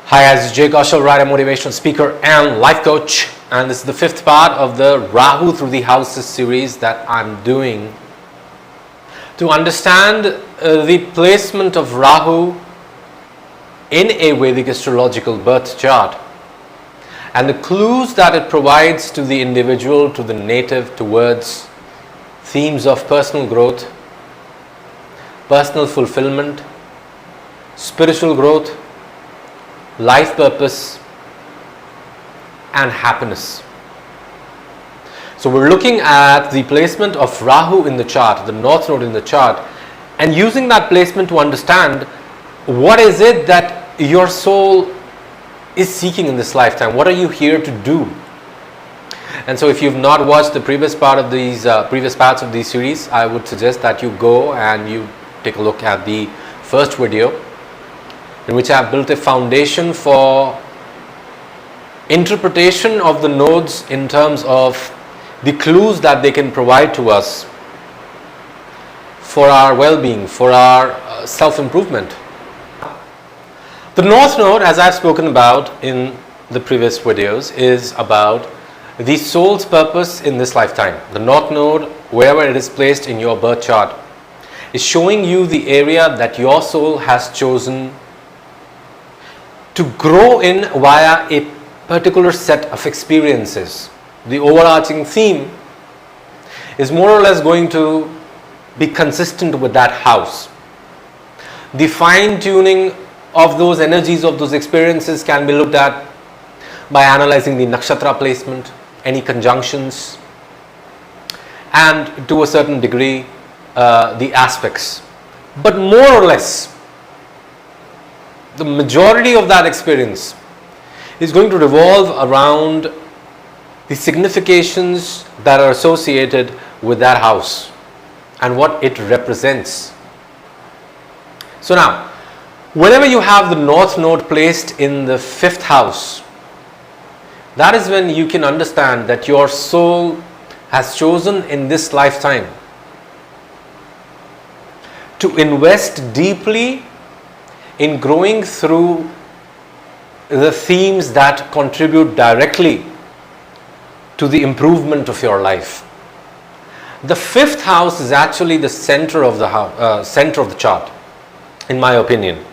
Hi, this is Jay Kaushal, writer, motivational speaker and life coach, and this is the fifth part of the Rahu through the houses series that I'm doing to understand the placement of Rahu in a Vedic astrological birth chart and the clues that it provides to the individual, to the native, towards themes of personal growth, personal fulfillment, spiritual growth, life purpose and happiness. So we're looking at the placement of Rahu in the chart, the north node in the chart, and using that placement to understand what is it that your soul is seeking in this lifetime. What are you here to do? And so if you've not watched the previous parts of these series, I would suggest that you go and you take a look at the first video, in which I have built a foundation for interpretation of the nodes in terms of the clues that they can provide to us for our well-being, for our self-improvement. The north node, as I've spoken about in the previous videos, is about the soul's purpose in this lifetime. The north node, wherever it is placed in your birth chart, is showing you the area that your soul has chosen to grow in via a particular set of experiences. The overarching theme is more or less going to be consistent with that house. The fine-tuning of those energies, of those experiences, can be looked at by analyzing the nakshatra placement, any conjunctions, and to a certain degree the aspects. But more or less, the majority of that experience is going to revolve around the significations that are associated with that house and what it represents. So now, whenever you have the north node placed in the fifth house, that is when you can understand that your soul has chosen in this lifetime to invest deeply in growing through the themes that contribute directly to the improvement of your life. The fifth house is actually the center of the chart, in my opinion.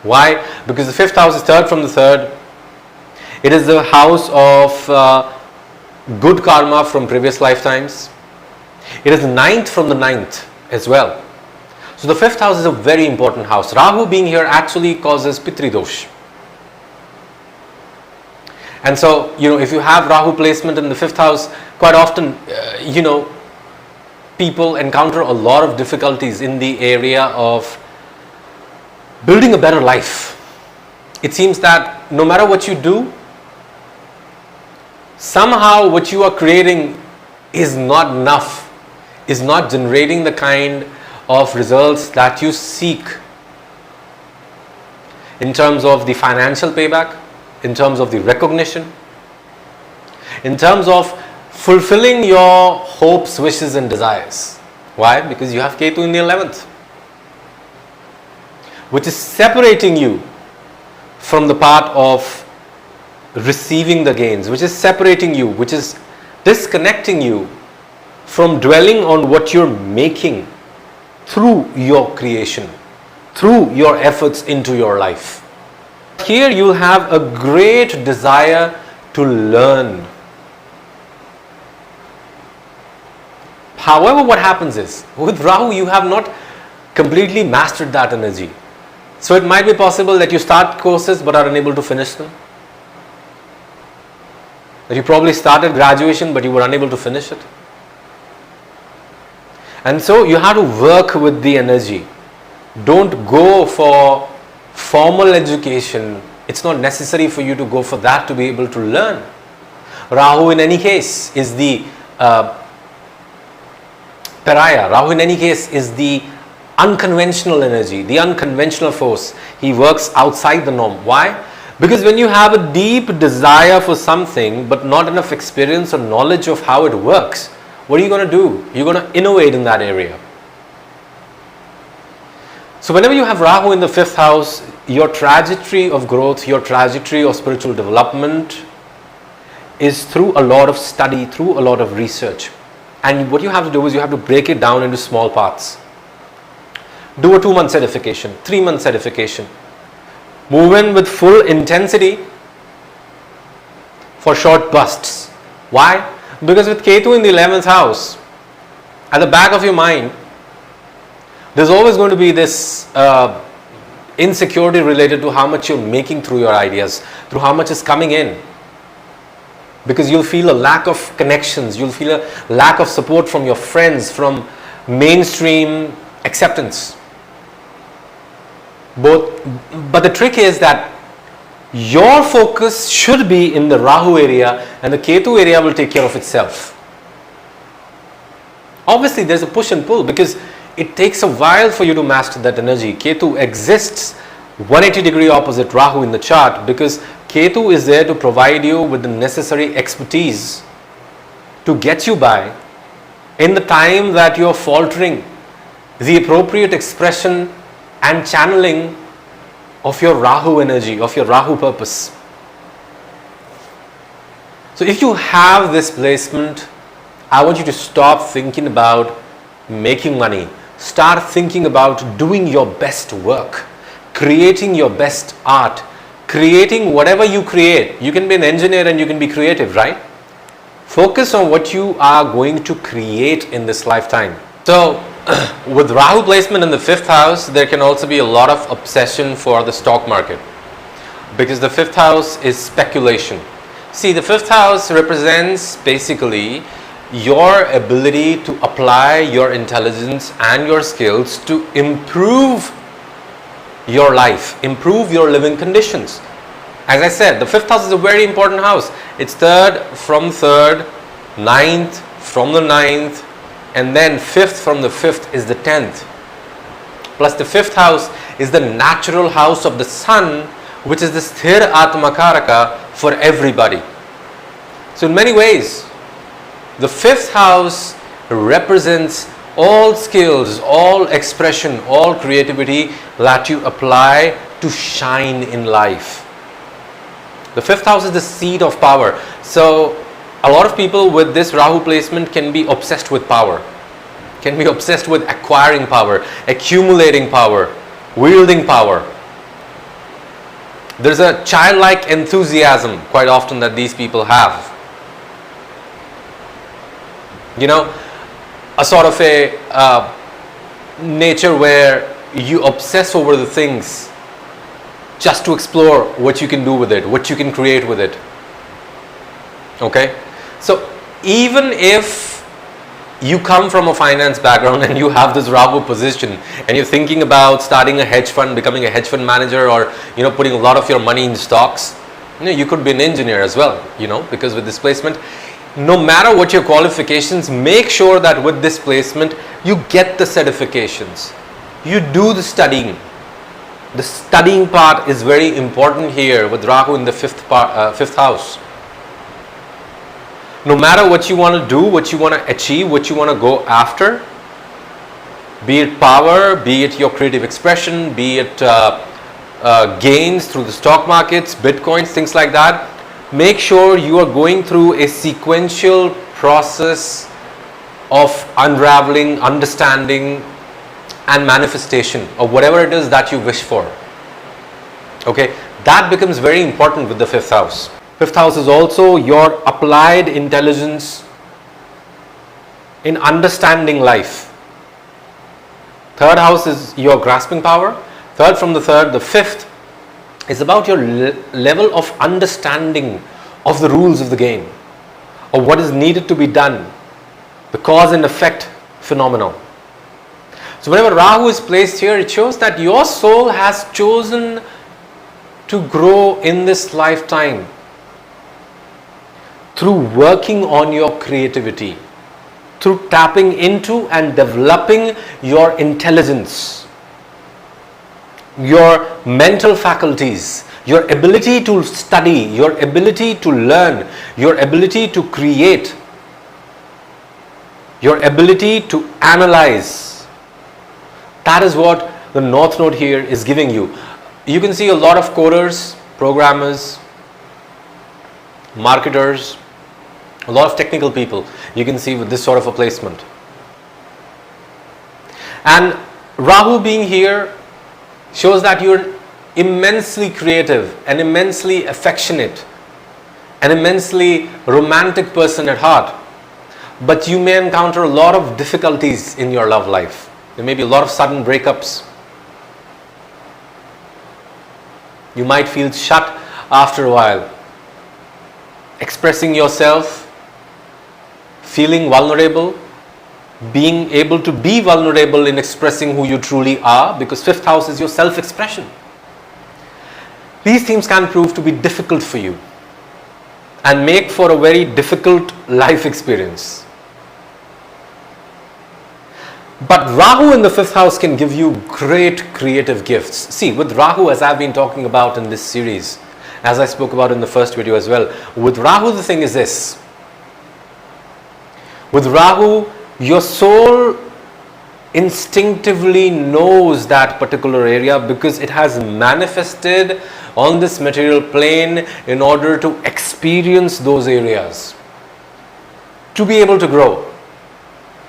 Why? Because the fifth house is third from the third. It is the house of good karma from previous lifetimes. It is the ninth from the ninth as well. So the fifth house is a very important house. Rahu being here actually causes Pitri dosh. And so, if you have Rahu placement in the fifth house, quite often, people encounter a lot of difficulties in the area of building a better life. It seems that no matter what you do, somehow what you are creating is not enough, is not generating the kind of results that you seek in terms of the financial payback, in terms of the recognition, in terms of fulfilling your hopes, wishes and desires. Why? Because you have Ketu in the 11th, which is separating you from the part of receiving the gains, which is separating you, which is disconnecting you from dwelling on what you're making through your creation, through your efforts into your life. Here you have a great desire to learn. However, what happens is, with Rahu you have not completely mastered that energy. So it might be possible that you start courses but are unable to finish them. That you probably started graduation but you were unable to finish it. And so you have to work with the energy. Don't go for formal education. It's not necessary for you to go for that to be able to learn. Rahu in any case is the pariah. Rahu in any case is the unconventional energy, the unconventional force. He works outside the norm. Why? Because when you have a deep desire for something but not enough experience or knowledge of how it works, what are you going to do? You're going to innovate in that area. So whenever you have Rahu in the fifth house, your trajectory of growth, your trajectory of spiritual development is through a lot of study, through a lot of research. And what you have to do is you have to break it down into small parts. Do a 2-month certification, 3-month certification. Move in with full intensity for short bursts. Why? Because with Ketu in the 11th house, at the back of your mind, there's always going to be this insecurity related to how much you're making through your ideas, through how much is coming in. Because you'll feel a lack of connections, you'll feel a lack of support from your friends, from mainstream acceptance. But the trick is that your focus should be in the Rahu area, and the Ketu area will take care of itself. Obviously there's a push and pull, because it takes a while for you to master that energy. Ketu exists 180 degree opposite Rahu in the chart, because Ketu is there to provide you with the necessary expertise to get you by in the time that you're faltering the appropriate expression and channeling of your Rahu energy, of your Rahu purpose. So if you have this placement, I want you to stop thinking about making money. Start thinking about doing your best work, creating your best art, creating whatever you create. You can be an engineer and you can be creative, right? Focus on what you are going to create in this lifetime. So with Rahu placement in the 5th house, there can also be a lot of obsession for the stock market, because the 5th house is speculation. See, the 5th house represents basically your ability to apply your intelligence and your skills to improve your life, improve your living conditions. As I said, the 5th house is a very important house. It's 3rd from 3rd, 9th from the 9th, and then 5th from the 5th is the 10th. Plus the 5th house is the natural house of the sun, which is the sthira atmakaraka for everybody. So in many ways, the 5th house represents all skills, all expression, all creativity that you apply to shine in life. The 5th house is the seat of power. So a lot of people with this Rahu placement can be obsessed with power, can be obsessed with acquiring power, accumulating power, wielding power. There's a childlike enthusiasm quite often that these people have. You know, a sort of a nature where you obsess over the things just to explore what you can do with it, what you can create with it. Okay? So even if you come from a finance background and you have this Rahu position and you're thinking about starting a hedge fund, becoming a hedge fund manager, or putting a lot of your money in stocks, you could be an engineer as well, because with this placement, no matter what your qualifications, make sure that with this placement you get the certifications, you do the studying. The studying part is very important here with Rahu in the 5th house. No matter what you want to do, what you want to achieve, what you want to go after, be it power, be it your creative expression, be it gains through the stock markets, bitcoins, things like that, make sure you are going through a sequential process of unraveling, understanding and manifestation of whatever it is that you wish for. Okay, that becomes very important with the 5th house. 5th house is also your applied intelligence in understanding life. 3rd house is your grasping power. 3rd from the 3rd, the 5th is about your level of understanding of the rules of the game, of what is needed to be done, the cause and effect phenomenon. So whenever Rahu is placed here, it shows that your soul has chosen to grow in this lifetime through working on your creativity, through tapping into and developing your intelligence, your mental faculties, your ability to study, your ability to learn, your ability to create, your ability to analyze. That is what the North Node here is giving you. You can see a lot of coders, programmers, marketers, a lot of technical people you can see with this sort of a placement. And Rahu being here shows that you're immensely creative and immensely affectionate, an immensely romantic person at heart. But you may encounter a lot of difficulties in your love life. There may be a lot of sudden breakups. You might feel shut after a while. Expressing yourself, feeling vulnerable, being able to be vulnerable in expressing who you truly are, because 5th house is your self-expression. These themes can prove to be difficult for you and make for a very difficult life experience. But Rahu in the 5th house can give you great creative gifts. See, with Rahu, as I've been talking about in this series, as I spoke about in the first video as well, with Rahu the thing is this. With Rahu, your soul instinctively knows that particular area because it has manifested on this material plane in order to experience those areas, to be able to grow.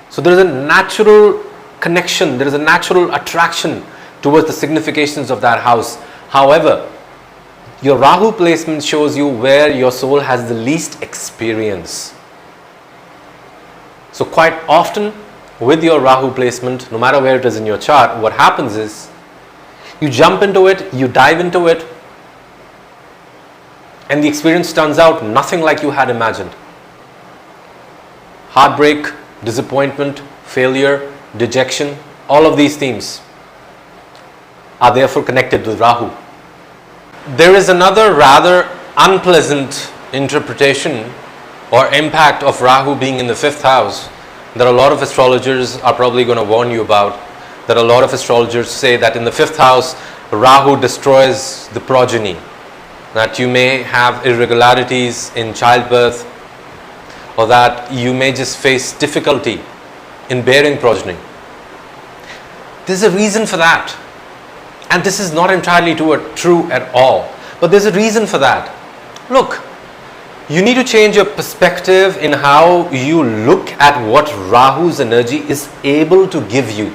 So there is a natural connection, there is a natural attraction towards the significations of that house. However, your Rahu placement shows you where your soul has the least experience. So quite often with your Rahu placement, no matter where it is in your chart, what happens is you jump into it, you dive into it, and the experience turns out nothing like you had imagined. Heartbreak, disappointment, failure, dejection, all of these themes are therefore connected with Rahu. There is another rather unpleasant interpretation or impact of Rahu being in the 5th house that a lot of astrologers are probably going to warn you about. That a lot of astrologers say that in the 5th house, Rahu destroys the progeny. That you may have irregularities in childbirth, or that you may just face difficulty in bearing progeny. There's a reason for that. And this is not entirely true at all. But there's a reason for that. Look, you need to change your perspective in how you look at what Rahu's energy is able to give you.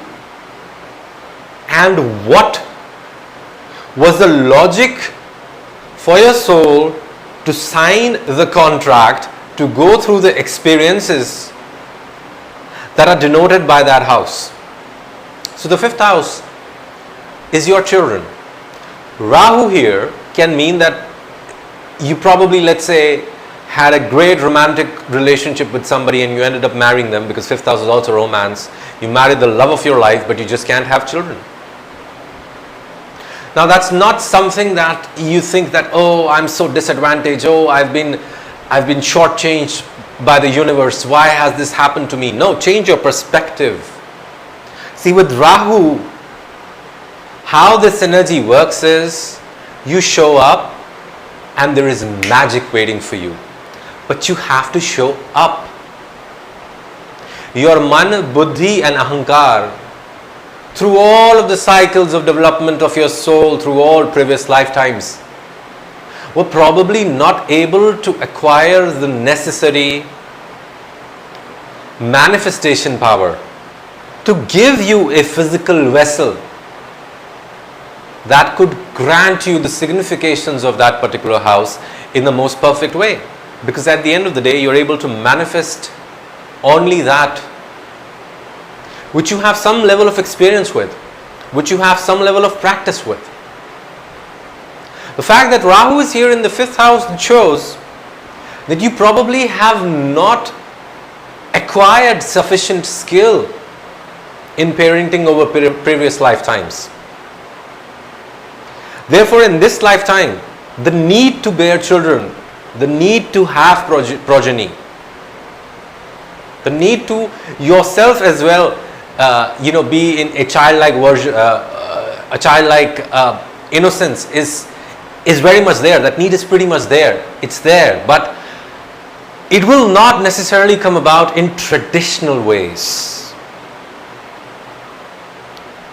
And what was the logic for your soul to sign the contract, to go through the experiences that are denoted by that house. So the 5th house is your children. Rahu here can mean that you probably, let's say, had a great romantic relationship with somebody and you ended up marrying them, because 5th house is also romance. You married the love of your life, but you just can't have children. Now that's not something that you think that, oh, I'm so disadvantaged, oh, I've been shortchanged by the universe, why has this happened to me? No, change your perspective. See, with Rahu, how this energy works is you show up and there is magic waiting for you. But you have to show up. Your man, buddhi and ahankar, through all of the cycles of development of your soul, through all previous lifetimes, were probably not able to acquire the necessary manifestation power to give you a physical vessel that could grant you the significations of that particular house in the most perfect way. Because at the end of the day, you're able to manifest only that which you have some level of experience with, which you have some level of practice with. The fact that Rahu is here in the 5th house shows that you probably have not acquired sufficient skill in parenting over previous lifetimes. Therefore, in this lifetime, the need to bear children, the need to have progeny, the need to yourself as well, be in a childlike version, a childlike innocence is very much there. That need is pretty much there. It's there, but it will not necessarily come about in traditional ways.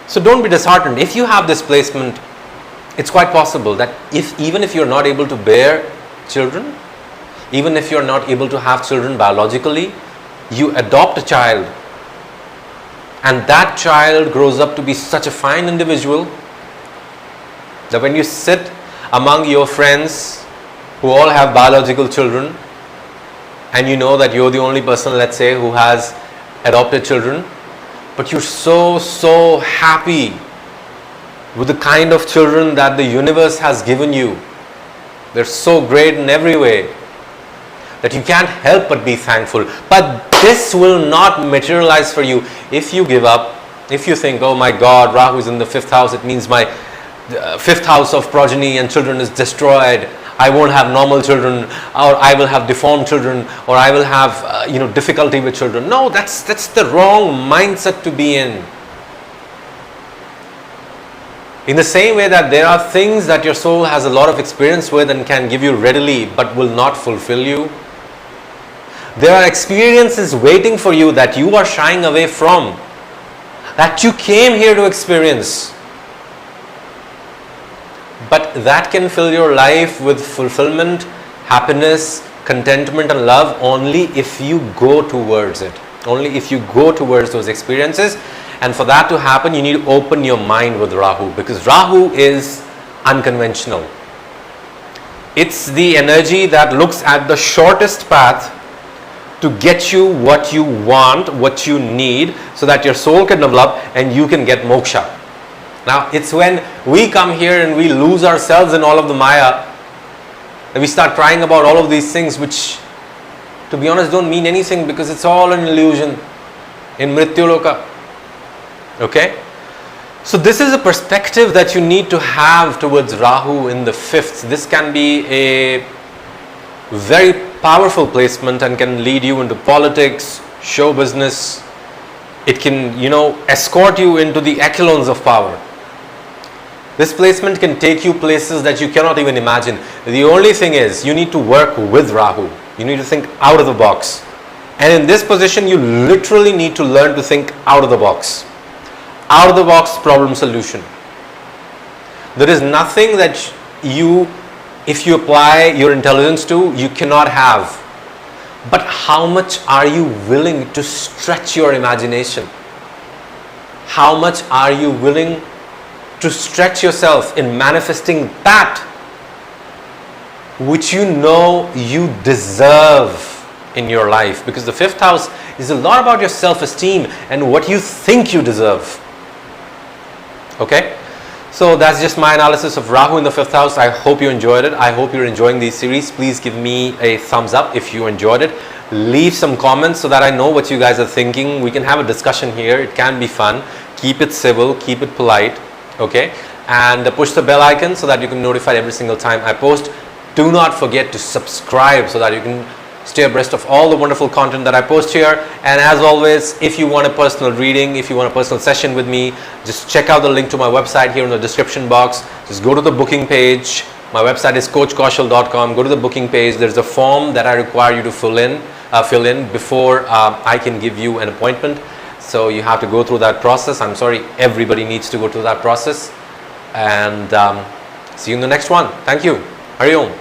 So don't be disheartened. If you have this placement it's quite possible that even if you're not able to bear children, even if you're not able to have children biologically, you adopt a child, and that child grows up to be such a fine individual that when you sit among your friends who all have biological children, and you know that you're the only person, let's say, who has adopted children, but you're so happy with the kind of children that the universe has given you. They're so great in every way that you can't help but be thankful. But this will not materialize for you if you give up, if you think, oh my God, Rahu is in the 5th house, it means my 5th house of progeny and children is destroyed. I won't have normal children, or I will have deformed children, or I will have difficulty with children. No, that's the wrong mindset to be in. In the same way that there are things that your soul has a lot of experience with and can give you readily but will not fulfill you, there are experiences waiting for you that you are shying away from, that you came here to experience. But that can fill your life with fulfillment, happiness, contentment and love only if you go towards it. Only if you go towards those experiences. And for that to happen, you need to open your mind with Rahu, because Rahu is unconventional. It's the energy that looks at the shortest path to get you what you want, what you need, so that your soul can develop and you can get moksha. Now, it's when we come here and we lose ourselves in all of the Maya that we start crying about all of these things which, to be honest, don't mean anything, because it's all an illusion in Mrityuloka. Okay? So this is a perspective that you need to have towards Rahu in the 5th. This can be a very powerful placement and can lead you into politics, show business. It can, escort you into the echelons of power. This placement can take you places that you cannot even imagine. The only thing is, you need to work with Rahu. You need to think out of the box. And in this position, you literally need to learn to think out of the box. Out of the box problem solution. There is nothing that you, if you apply your intelligence to, you cannot have. But how much are you willing to stretch your imagination? How much are you willing to stretch yourself in manifesting that which you know you deserve in your life? Because the 5th house is a lot about your self-esteem and what you think you deserve. Okay? So that's just my analysis of Rahu in the 5th house. I hope you enjoyed it. I hope you're enjoying these series. Please give me a thumbs up if you enjoyed it. Leave some comments so that I know what you guys are thinking. We can have a discussion here. It can be fun. Keep it civil, keep it polite. Okay? And push the bell icon so that you can be notified every single time I post. Do not forget to subscribe so that you can stay abreast of all the wonderful content that I post here. And as always, if you want a personal reading, if you want a personal session with me, just check out the link to my website here in the description box. Just go to the booking page. My website is coachkaushal.com. Go to the booking page. There's a form that I require you to fill in before I can give you an appointment. So you have to go through that process. I'm sorry, everybody needs to go through that process. And see you in the next one. Thank you. Hari Om.